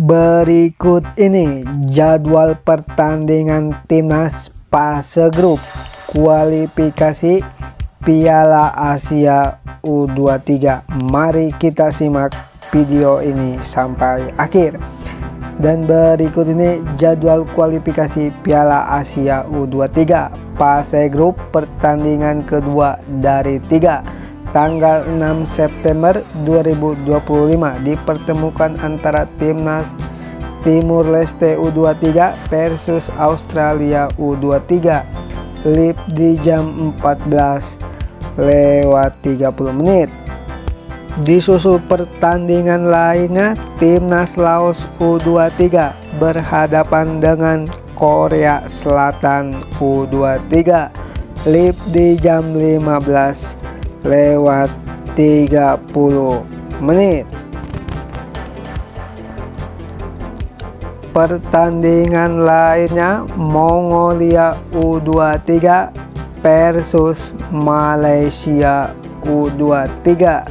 Berikut ini jadwal pertandingan timnas fase grup kualifikasi Piala Asia U23. Mari kita simak video ini sampai akhir. Dan berikut ini jadwal kualifikasi Piala Asia U23 fase grup pertandingan kedua dari 3. Tanggal 6 September 2025 dipertemukan antara timnas Timur Leste U23 versus Australia U23 live di jam 14:30. Disusul pertandingan lainnya, timnas Laos U23 berhadapan dengan Korea Selatan U23 live di jam 15:30. Pertandingan lainnya, Mongolia U23 versus Malaysia U23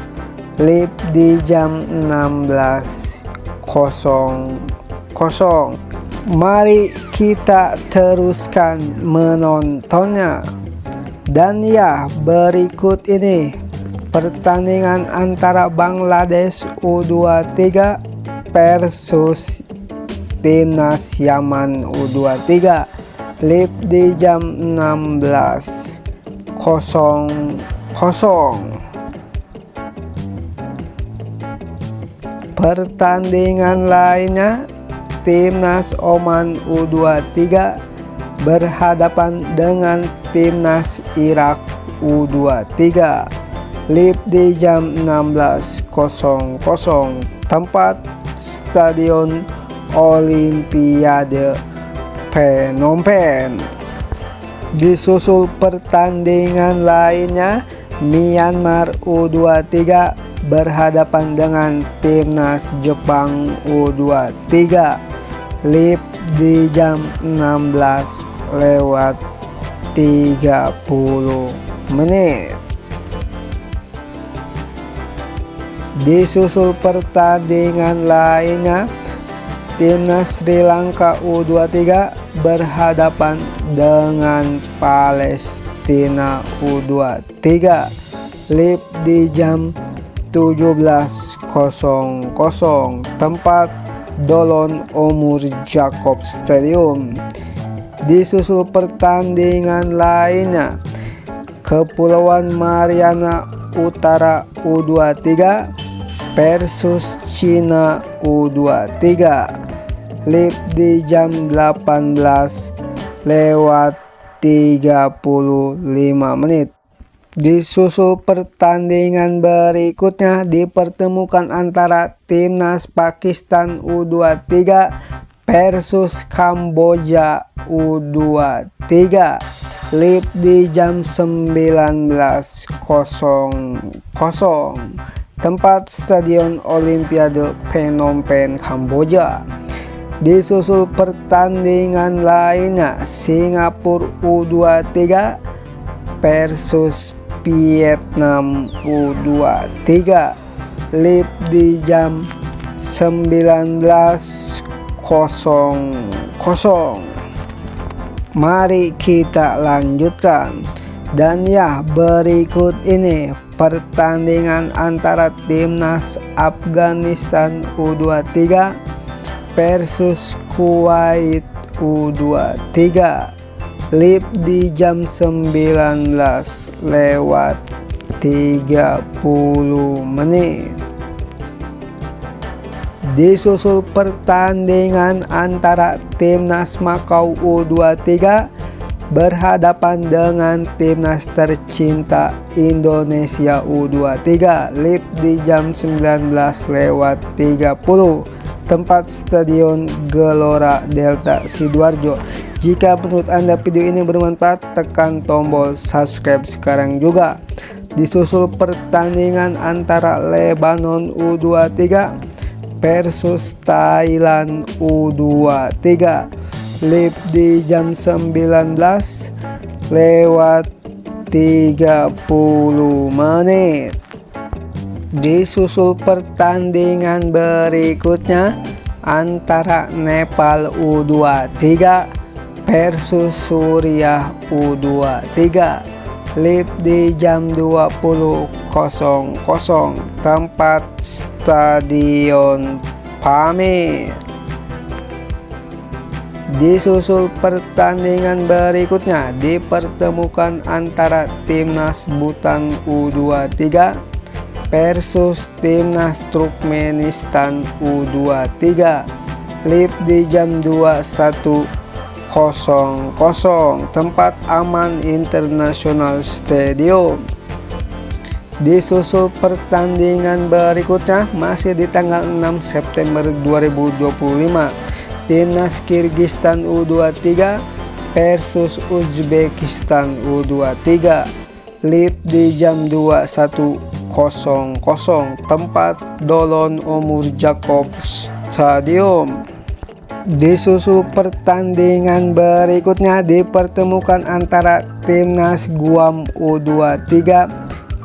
live di jam 16:00. Mari kita teruskan menontonnya. Dan ya, berikut ini pertandingan antara Bangladesh U23 versus timnas Yaman U23 live di jam 16:00. Pertandingan lainnya, timnas Oman U23 berhadapan dengan timnas Irak U23 live di jam 16:00 tempat Stadion Olimpiade Phnom Penh. Disusul pertandingan lainnya, Myanmar U23 berhadapan dengan timnas Jepang U23 live di jam 16:30. Disusul pertandingan lainnya, timnas Sri Lanka U23 berhadapan dengan Palestina U23 live di jam 17:00 tempat Dolon Omur Jacob Stadium. Disusul pertandingan lainnya, Kepulauan Mariana Utara U23 versus Cina U23 live di jam 18:35. Disusul pertandingan berikutnya, dipertemukan antara timnas Pakistan U23 versus Kamboja U23 live di jam 19:00 tempat Stadion Olimpiade Phnom Penh, Kamboja. Disusul pertandingan lainnya, Singapura U23 versus Vietnam U23 live di jam 19:00. Mari kita lanjutkan. Dan ya, berikut ini pertandingan antara timnas Afghanistan U23 versus Kuwait U23 live di jam 19:30. Disusul pertandingan antara timnas Makau U23 berhadapan dengan timnas tercinta Indonesia U23 live di jam 19:30 tempat Stadion Gelora Delta Sidoarjo. Jika menurut Anda video ini bermanfaat, tekan tombol subscribe sekarang juga. Disusul pertandingan antara Lebanon U23 versus Thailand U23 live di jam 19:30. Disusul pertandingan berikutnya antara Nepal U23 versus Suriah U23. Live di jam 20.00 tempat Stadion Pamir. Disusul pertandingan berikutnya dipertemukan antara Timnas Bhutan U23 versus Timnas Turkmenistan U23. Live di jam 21.00 tempat Aman International Stadium. Disusul pertandingan berikutnya masih di tanggal 6 September 2025. Timnas Kirgistan U23 versus Uzbekistan U23. Live di jam 21.00 tempat Dolon Omur Jakob Stadium. Disusul pertandingan berikutnya dipertemukan antara Timnas Guam U23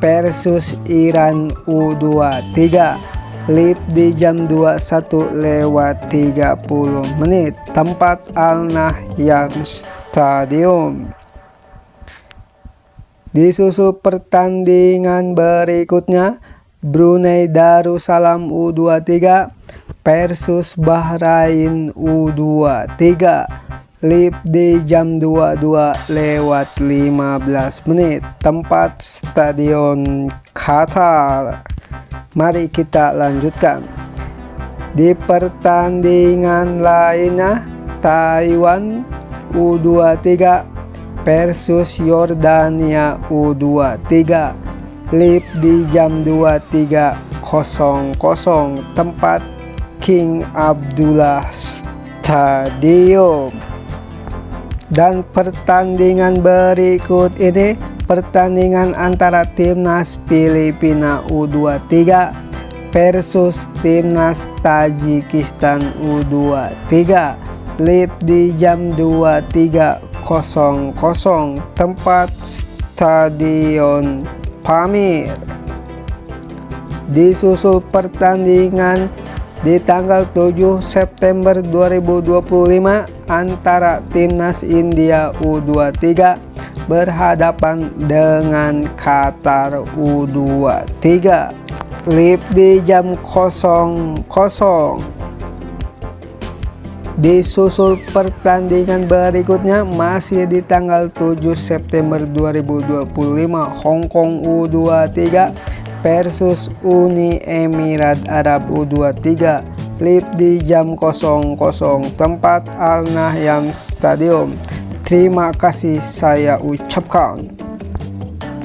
versus Iran U23. Live di jam 21.30 tempat Al Nahyan Stadium. Disusul pertandingan berikutnya Brunei Darussalam U23 versus Bahrain U23. Live di jam 22.15 tempat Stadion Qatar. Mari kita lanjutkan. Di pertandingan lainnya Taiwan U23 versus Yordania U23. Live di jam 23.00 tempat King Abdullah Stadium. Dan pertandingan berikut ini pertandingan antara Timnas Filipina U23 versus Timnas Tajikistan U23. Live di jam 23.00 tempat Stadion Pamir. Disusul pertandingan di tanggal 7 September 2025 antara Timnas India U23 berhadapan dengan Qatar U23. Live di jam 00.00. Disusul pertandingan berikutnya masih di tanggal 7 September 2025 Hong Kong U23 versus Uni Emirat Arab U23. Live di jam 00.00 tempat Al Nahyan Stadium. Terima kasih saya ucapkan.